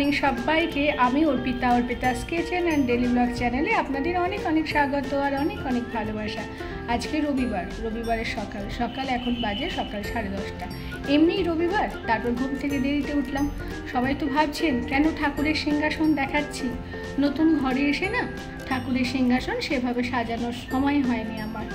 Morning সবাইকে। আমি Arpita's kitchen and daily blog চ্যানেলে আপনাদের অনেক অনেক স্বাগত আর অনেক অনেক ভালোবাসা। আজকে রবিবারের সকাল এখন বাজে সকাল 10:30। এমনিই রবিবার, তারপর ঘুম থেকে দেরিতে উঠলাম। সবাই তো ভাবছেন কেন ঠাকুরের সিংহাসন দেখাচ্ছি। নতুন ঘরে এসে না ঠাকুরের সিংহাসন সেভাবে সাজানোর সময় হয়নি আমার।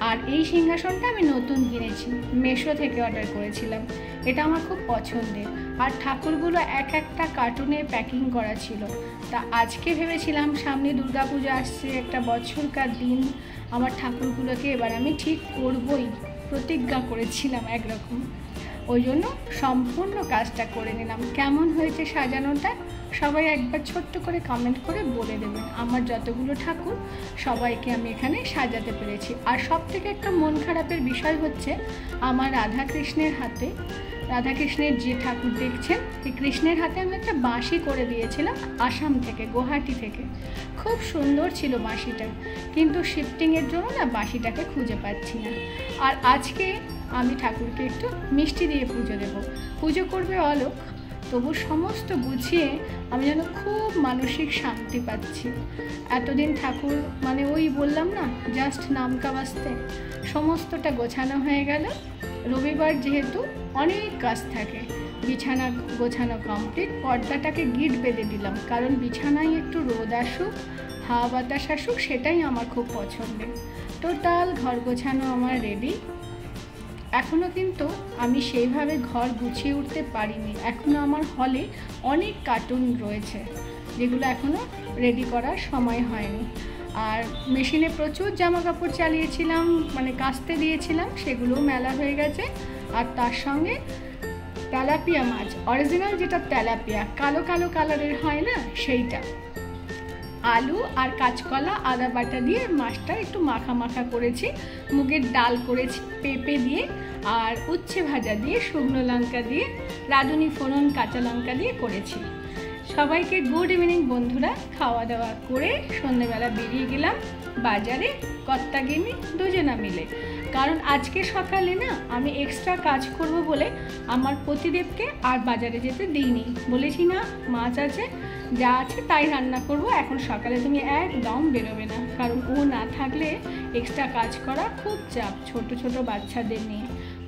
আর এই সিংহাসনটা আমি নতুন কিনেছি, মেশো থেকে অর্ডার করেছিলাম। এটা আমার খুব পছন্দের। আর ঠাকুরগুলো এক একটা কার্টুনে প্যাকিং করা ছিল। তা আজকে ভেবেছিলাম সামনে দুর্গাপূজা আসছে, একটা বছরকার দিন, আমার ঠাকুরগুলোকে এবার আমি ঠিক করবই, প্রতিজ্ঞা করেছিলাম একরকম। ওই জন্য সম্পূর্ণ কাজটা করে নিলাম। কেমন হয়েছে সাজানোটা সবাই একবার ছোট্ট করে কমেন্ট করে বলে দেবেন। আমার যতগুলো ঠাকুর সবাইকে আমি এখানে সাজাতে পেরেছি। আর সব থেকে একটা মন খারাপের বিষয় হচ্ছে আমার রাধাকৃষ্ণের যে ঠাকুর দেখছেন এই কৃষ্ণের হাতে আমি একটা বাঁশি করে দিয়েছিলাম আসাম থেকে, গুয়াহাটি থেকে। খুব সুন্দর ছিল বাঁশিটা, কিন্তু শিফটিংয়ের জন্য না বাঁশিটাকে খুঁজে পাচ্ছি না। আর আজকে আমি ঠাকুরকে একটু মিষ্টি দিয়ে পুজো দেব। পুজো করবে অলোক, তবু সমস্ত গুছিয়ে আমি যেন খুব মানসিক শান্তি পাচ্ছি। এতদিন ঠাকুর মানে ওই বললাম না, জাস্ট নামকা বাস্তে সমস্তটা গোছানো হয়ে গেল। রবিবার যেহেতু অনেক কাজ থাকে, বিছানা গোছানো কমপ্লিট। পর্দাটাকে গিট বেঁধে দিলাম, কারণ বিছানায় একটু রোদ আসুক, হাওয়া বাতাস আসুক, সেটাই আমার খুব পছন্দের। টোটাল ঘর গোছানো আমার রেডি। এখনও কিন্তু আমি সেইভাবে ঘর গুছিয়ে উঠতে পারিনি। এখনও আমার হলে অনেক কার্টুন রয়েছে যেগুলো এখনও রেডি করার সময় হয়নি। আর মেশিনে প্রচুর জামা কাপড় চালিয়েছিলাম, মানে কাচতে দিয়েছিলাম, সেগুলোও মেলা হয়ে গেছে। আর তার সঙ্গে তেলাপিয়া মাছ, অরিজিনাল যেটা তেলাপিয়া, কালো কালো কালারের হয় না, সেইটা। আলু আর কাঁচকলা আদা বাটা দিয়ে মাছটা একটু মাখা মাখা করেছি। মুগের ডাল করেছি পেঁপে দিয়ে, আর উচ্ছে ভাজা দিয়ে, শুকনো লঙ্কা দিয়ে, রাঁধুনি ফোড়ন, কাঁচা লঙ্কা দিয়ে করেছি। সবাইকে গুড ইভিনিং বন্ধুরা। খাওয়া দাওয়া করে সন্ধ্যেবেলা বেরিয়ে গেলাম বাজারে, কর্তাগিন্নি দুজনা মিলে। কারণ আজকে সকালে না আমি এক্সট্রা কাজ করব বলে আমার পতিদেবকে আর বাজারে যেতে দিইনি। বলেছি না, মাছ আছে, যা আছে তাই রান্না করব, এখন সকালে তুমি একদম বেরোবে না। কারণ ও না থাকলে এক্সট্রা কাজ করা খুব চাপ, ছোট ছোট বাচ্চাদের নিয়ে।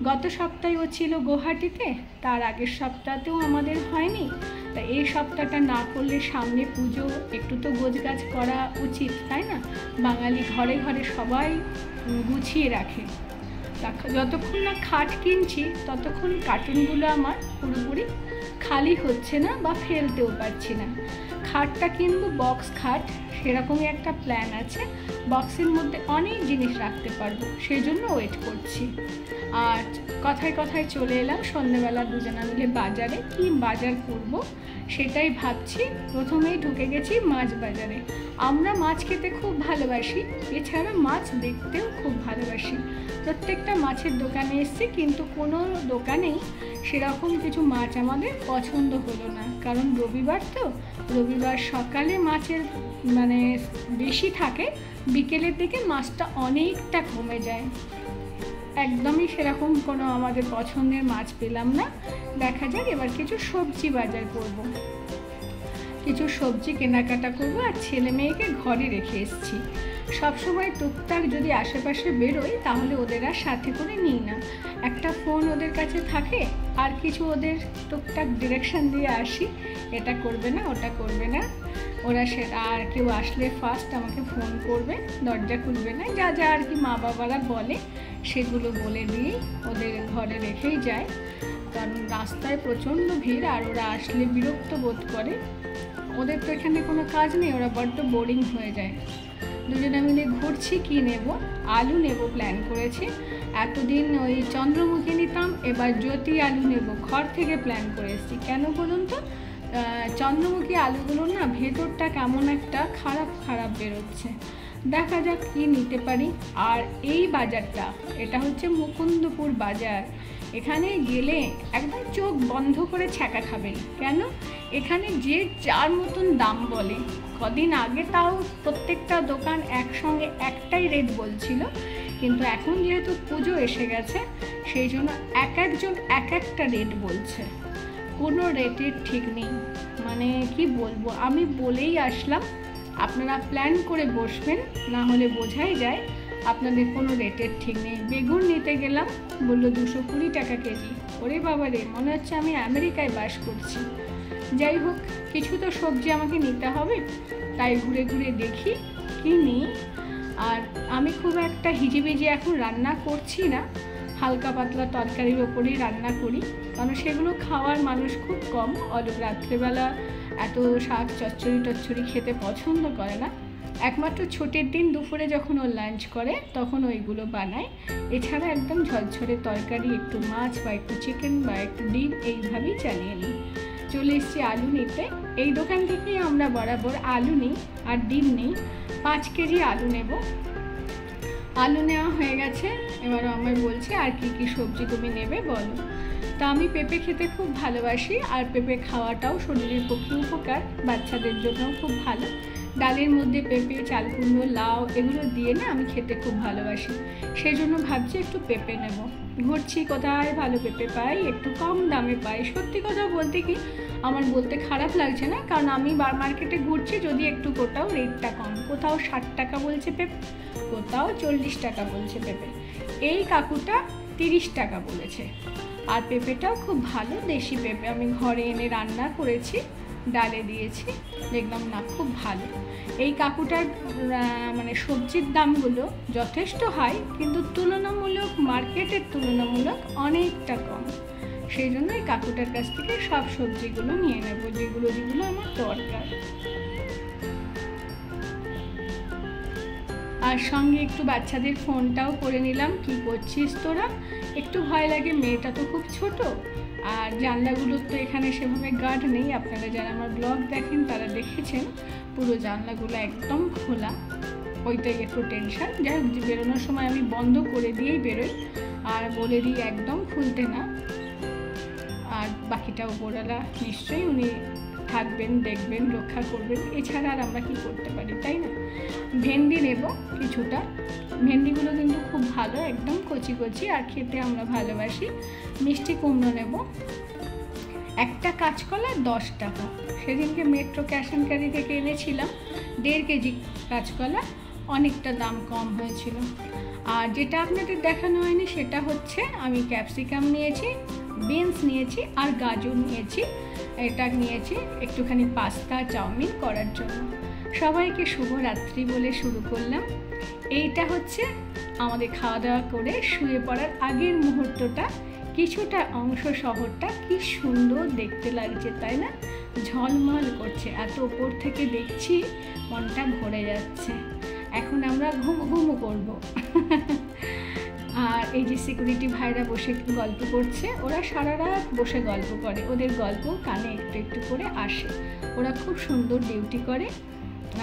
গত সপ্তাহে ও ছিল গুয়াহাটিতে, তার আগের সপ্তাহতেও আমাদের হয়নি। তা এই সপ্তাহটা না করলে সামনে পুজো, একটু তো গোছগাছ করা উচিত, তাই না? বাঙালি ঘরে ঘরে সবাই গুছিয়ে রাখে। যতক্ষণ না খাট কিনছি ততক্ষণ কার্টুনগুলো আমার পুরোপুরি খালি হচ্ছে না, বা ফেলতেও পারছি না। খাটটা কিনবো, বক্স খাট, সেরকমই একটা প্ল্যান আছে। বক্সের মধ্যে অনেক জিনিস রাখতে পারবো, সেই জন্য ওয়েট করছি। আর কথায় কথায় চলে এলাম সন্ধ্যেবেলা দুজনা মিলে বাজারে। কি বাজার করব সেটাই ভাবছি। প্রথমেই ঢুকে গেছি মাছ বাজারে। আমরা মাছ খেতে খুব ভালোবাসি, এছাড়া মাছ দেখতেও খুব ভালোবাসি। প্রত্যেকটা মাছের দোকানে এসেছি, কিন্তু কোনো দোকানেই সেরকম কিছু মাছ আমাদের পছন্দ হলো না। কারণ রবিবার তো, রবিবার সকালে মাছের মানে বেশি থাকে, বিকেলের দিকে মাছটা অনেকটা কমে যায়। একদমই সেরকম কোনো আমাদের পছন্দের মাছ পেলাম না। দেখা যাক এবার কিছু সবজি বাজার করব, কিছু সবজি কেনাকাটা করব। আর ছেলে মেয়েকে ঘরে রেখে এসেছি। সবসময় টুকটাক যদি আশেপাশে বেরোই তাহলে ওদের আর সাথে করে নিই না। একটা ফোন ওদের কাছে থাকে, আর কিছু ওদের টুকটাক ডিরেকশন দিয়ে আসি, এটা করবে না, ওটা করবে না। ওরা আর কেউ আসলে ফার্স্ট আমাকে ফোন করবে, দরজা খুলবে না, যা যা আর কি মা বাবারা বলে সেগুলো বলে দিয়েই ওদের ঘরে রেখেই যায়। কারণ রাস্তায় প্রচণ্ড ভিড়, আর ওরা আসলে বিরক্ত বোধ করে। ওদের তো এখানে কোনো কাজ নেই, ওরা বড্ড বোরিং হয়ে যায়। দুজনে মিলে ঘুরছি। কি নেব? আলু নেব প্ল্যান করেছি। এতদিন ওই চন্দ্রমুখী নিতাম, এবার জ্যোতি আলু নেব, ঘর থেকে প্ল্যান করে এসেছি। কেন বলুন তো, চন্দ্রমুখী আলুগুলোর না ভেতরটা কেমন একটা খারাপ খারাপ বেরোচ্ছে। দেখা যাক কি নিতে পারি। আর এই বাজারটা, এটা হচ্ছে মুকুন্দপুর বাজার। এখানে গেলে একদম চোখ বন্ধ করে ছ্যাঁকা খাবেন। কেন? এখানে যে যার মতন দাম বলে। কদিন আগে তাও প্রত্যেকটা দোকান একসঙ্গে একটাই রেট বলছিল, কিন্তু এখন যেহেতু পুজো এসে গেছে সেই জন্য এক একজন এক একটা রেট বলছে। কোনো রেটের ঠিক নেই। মানে কি বলবো, আমি বলেই আসলাম আপনারা প্ল্যান করে বসবেন, না হলে বোঝাই যায় আপনাদের কোনো রেটের ঠিক নেই। বেগুন নিতে গেলাম, বললো 220 টাকা কেজি। ওরে বাবা রে, মনে হচ্ছে আমি আমেরিকায় বাস করছি। যাই হোক, কিছু তো সবজি আমাকে নিতে হবে, তাই ঘুরে ঘুরে দেখি কি নিই। আর আমি খুব একটা হিজিবিজি এখন রান্না করছি না, হালকা পাতলা তরকারির ওপরেই রান্না করি, কারণ সেগুলো খাওয়ার মানুষ খুব কম। রাত্রেবেলা এত শাক চচ্চড়ি খেতে পছন্দ করে না। একমাত্র ছুটির দিন দুপুরে যখন ও লাঞ্চ করে তখন ওইগুলো বানায়। এছাড়া একদম ঝরঝরে তরকারি, একটু মাছ বা একটু চিকেন বা একটু ডিম এইভাবেই চালিয়ে নিই। চলে এসেছি আলু নিতে। এই দোকান থেকেই আমরা বরাবর আলু নিই আর ডিম নিই। 5 কেজি আলু নেব। আলু নেওয়া হয়ে গেছে, এবারও আমায় বলছে আর কি কি সবজি তুমি নেবে বলো। তা আমি পেঁপে খেতে খুব ভালোবাসি, আর পেঁপে খাওয়াটাও শরীরের পক্ষে উপকার, বাচ্চাদের জন্যও খুব ভালো। ডালের মধ্যে পেঁপে, চাল কুমড়ো, লাউ এগুলো দিয়ে না আমি খেতে খুব ভালোবাসি, সেই জন্য ভাবছি একটু পেঁপে নেব। ঘুরছি কোথায় ভালো পেঁপে পাই, একটু কম দামে পাই। সত্যি কথা বলতে কি আমার বলতে খারাপ লাগছে না, কারণ আমি মার্কেটে ঘুরছি, যদি একটু কোথাও রেটটা কম, কোথাও 60 টাকা বলছে পেঁপে, কোথাও 40 টাকা বলছে পেঁপে। এই কাকুটা 30 টাকা বলেছে। আর পেঁপেটাও খুব ভালো দেশি পেঁপে, আমি ঘরে এনে রান্না করেছি, ডালে দিয়েছি, দেখলাম না খুব ভালো। এই কাকুটার মানে সবজির দামগুলো যথেষ্ট হাই, কিন্তু তুলনামূলক মার্কেটের তুলনামূলক অনেকটা কম। সেই জন্য এই কাকুটার কাছ থেকে সব সবজিগুলো নিয়ে নেব, যেগুলো আমার দরকার। আর সঙ্গে একটু বাচ্চাদের ফোনটাও করে নিলাম, কি করছিস তোরা। একটু ভয় লাগে, মেয়েটা তো খুব ছোট, আর জানলাগুলোর তো এখানে সেভাবে গার্ড নেই। আপনারা যারা আমার ব্লগ দেখেন তারা দেখেছেন পুরো জানলাগুলো একদম খোলা, ওইটাই একটু টেনশন। যাই হোক, বেরোনোর সময় আমি বন্ধ করে দিয়েই বেরোই, আর বলে দিই একদম খুলতে না। আর বাকিটা উপরওয়ালা নিশ্চয়ই উনি থাকবেন, দেখবেন, রক্ষা করবেন, এছাড়া আর আমরা কি করতে পারি, তাই না। ভেন্ডি নেব কিছুটা, ভেন্ডিগুলো কিন্তু খুব ভালো, একদম কচি কচি, আর খেতে আমরা ভালোবাসি। মিষ্টি কুমড়ো নেব। একটা কাঁচকলা 10 টাকা। সেদিনকে মেট্রো ক্যাশ অ্যান্ড ক্যারি থেকে এনেছিলাম 1.5 কেজি কাঁচকলা, অনেকটা দাম কম হয়েছিল। আর যেটা আপনাদের দেখানো হয়নি সেটা হচ্ছে আমি ক্যাপসিকাম নিয়েছি, বিনস নিয়েছি, আর গাজর নিয়েছি। এটা নিয়েছি একটুখানি পাস্তা চাউমিন করার জন্য। সবাইকে শুভরাত্রি বলে শুরু করলাম। এইটা হচ্ছে আমাদের খাওয়া দাওয়া করে শুয়ে পড়ার আগের মুহূর্তটা, কিছুটা অংশ শহরটা কি সুন্দর দেখতে লাগছে, তাই না। ঝলমল করছে, এত ওপর থেকে দেখছি মনটা ভরে যাচ্ছে। এখন আমরা ঘুমো করবো। আর এই যে সিকিউরিটি ভাইরা বসে গল্প করছে, ওরা সারা রাত বসে গল্প করে, ওদের গল্প কানে একটু একটু করে আসে, ওরা খুব সুন্দর ডিউটি করে।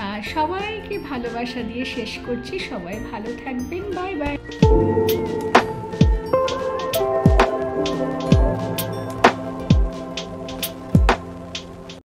আর সবাইকে ভালোবাসা দিয়ে শেষ করছি, সবাই ভালো থাকবেন, বাই বাই।